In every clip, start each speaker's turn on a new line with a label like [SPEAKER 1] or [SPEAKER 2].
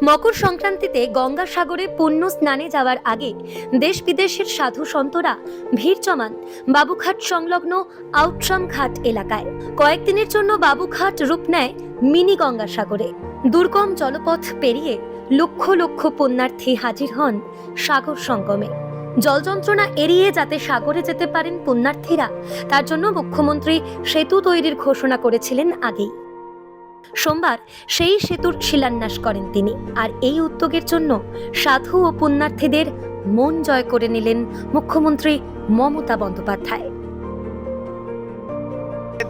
[SPEAKER 1] মকর সংক্রান্তিতে গঙ্গাসাগরে পুণ্য স্নানে যাওয়ার আগে দেশ বিদেশের সাধু সন্তরা ভিড় জমান বাবুঘাট সংলগ্ন আউটরাম ঘাট এলাকায়। কয়েকদিনের জন্য বাবুঘাট রূপ নেয় মিনি গঙ্গাসাগরে। দুর্গম জলপথ পেরিয়ে লক্ষ লক্ষ পুণ্যার্থী হাজির হন সাগর সঙ্গমে। জল যন্ত্রণা এড়িয়ে যাতে সাগরে যেতে পারেন পুণ্যার্থীরা, তার জন্য মুখ্যমন্ত্রী সেতু তৈরির ঘোষণা করেছিলেন আগেই। সোমবার সেই সেতুর শিলান্যাস করেন তিনি। আর এই উদ্যোগের জন্য সাধু ও পুণ্যার্থীদের মন জয় করে নিলেন মুখ্যমন্ত্রী মমতা বন্দ্যোপাধ্যায়।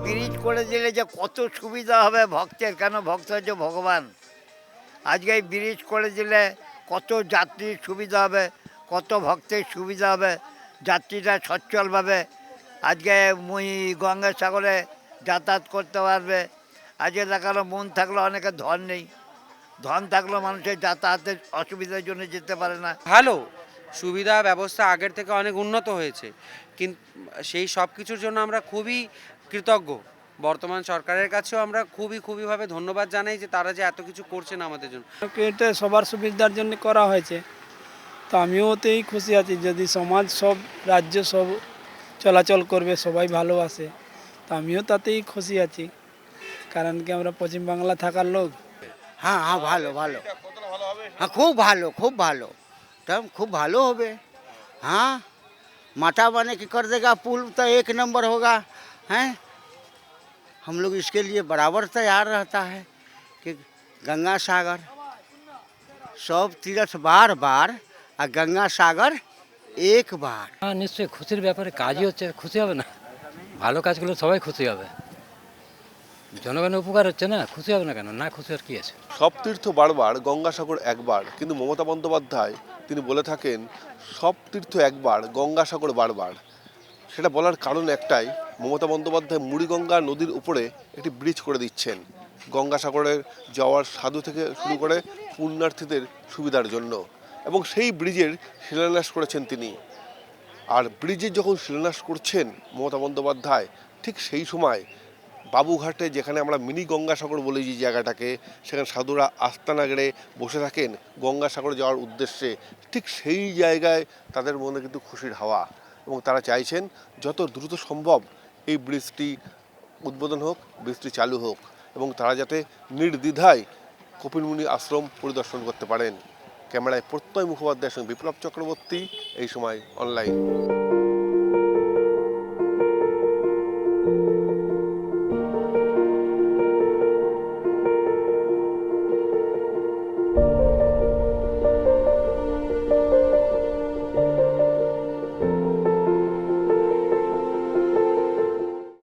[SPEAKER 2] ব্রিজ করে দিলে যে কত সুবিধা হবে ভক্তের, কেন ভক্ত হচ্ছে ভগবান। আজকে এই ব্রিজ করে দিলে কত যাত্রীর সুবিধা হবে, কত ভক্তের সুবিধা হবে, যাত্রীরা সচ্ছলভাবে আজকে গঙ্গাসাগরে যাতায়াত করতে পারবে। আজকে দেখালো মন থাকলে অনেকের ধন নেই, ধন থাকলেও মানুষের যাতায়াতের অসুবিধার জন্য যেতে পারে না।
[SPEAKER 3] ভালো সুবিধা ব্যবস্থা আগের থেকে অনেক উন্নত হয়েছে, কিন্তু সেই সব কিছুর জন্য আমরা খুবই কৃতজ্ঞ। বর্তমান সরকারের কাছেও আমরা খুবইভাবে ধন্যবাদ জানাই যে তারা যে এত কিছু করছেন আমাদের জন্য।
[SPEAKER 4] এটা সবার সুবিধার জন্য করা হয়েছে, তো আমিও ওতেই খুশি আছি। যদি সমাজ সব রাজ্য সব চলাচল করবে, সবাই ভালোবাসে, তো আমিও তাতেই খুশি আছি, কারণ কি আমরা পশ্চিম বাংলা থাকার লোক।
[SPEAKER 5] हाँ हाँ ভালো ভালো, हाँ खूब भालो तब खूब भालो होबे। हाँ माता बने की कर देगा पुल तो एक नंबर होगा। हैं हम लोग इसके लिए बराबर तैयार रहता है कि गंगा सागर सब तीर्थ बार बार और गंगा सागर एक बार।
[SPEAKER 6] हाँ निश्चय खुशिर ব্যাপারে কাজই হচ্ছে, খুশি হবে না? ভালো কাজগুলো সবাই খুশি হবে, জনগণের উপকার হচ্ছে না, খুশি হবে না কেন? না খুশি আর কি আছে।
[SPEAKER 7] সব তীর্থ বারবার, গঙ্গাসাগর একবার, কিন্তু মমতা বন্দ্যোপাধ্যায় তিনি বলে থাকেন সব তীর্থ একবার, গঙ্গাসাগর বারবার। সেটা বলার কারণ একটাই, মমতা বন্দ্যোপাধ্যায় মুড়িগঙ্গা নদীর উপরে একটি ব্রিজ করে দিচ্ছেন গঙ্গাসাগরের যাওয়ার সাধু থেকে শুরু করে পুণ্যার্থীদের সুবিধার জন্য, এবং সেই ব্রিজের শিলান্যাস করেছেন তিনি। আর ব্রিজের যখন শিলান্যাস করছেন মমতা বন্দ্যোপাধ্যায়, ঠিক সেই সময় বাবুঘাটে, যেখানে আমরা মিনি গঙ্গাসাগর বলি যে জায়গাটাকে, সেখানে সাধুরা আস্তানা গেড়ে বসে থাকেন গঙ্গাসাগরে যাওয়ার উদ্দেশ্যে, ঠিক সেই জায়গায় তাদের মনে কিন্তু খুশির হাওয়া, এবং তারা চাইছেন যত দ্রুত সম্ভব এই ব্রিজটি উদ্বোধন হোক, ব্রিজটি চালু হোক, এবং তারা যাতে নির্দ্বিধায় কপিলমুনি আশ্রম পরিদর্শন করতে পারেন। ক্যামেরায় প্রত্যয় মুখোপাধ্যায়ের সঙ্গে বিপ্লব চক্রবর্তী, এই সময় অনলাইন।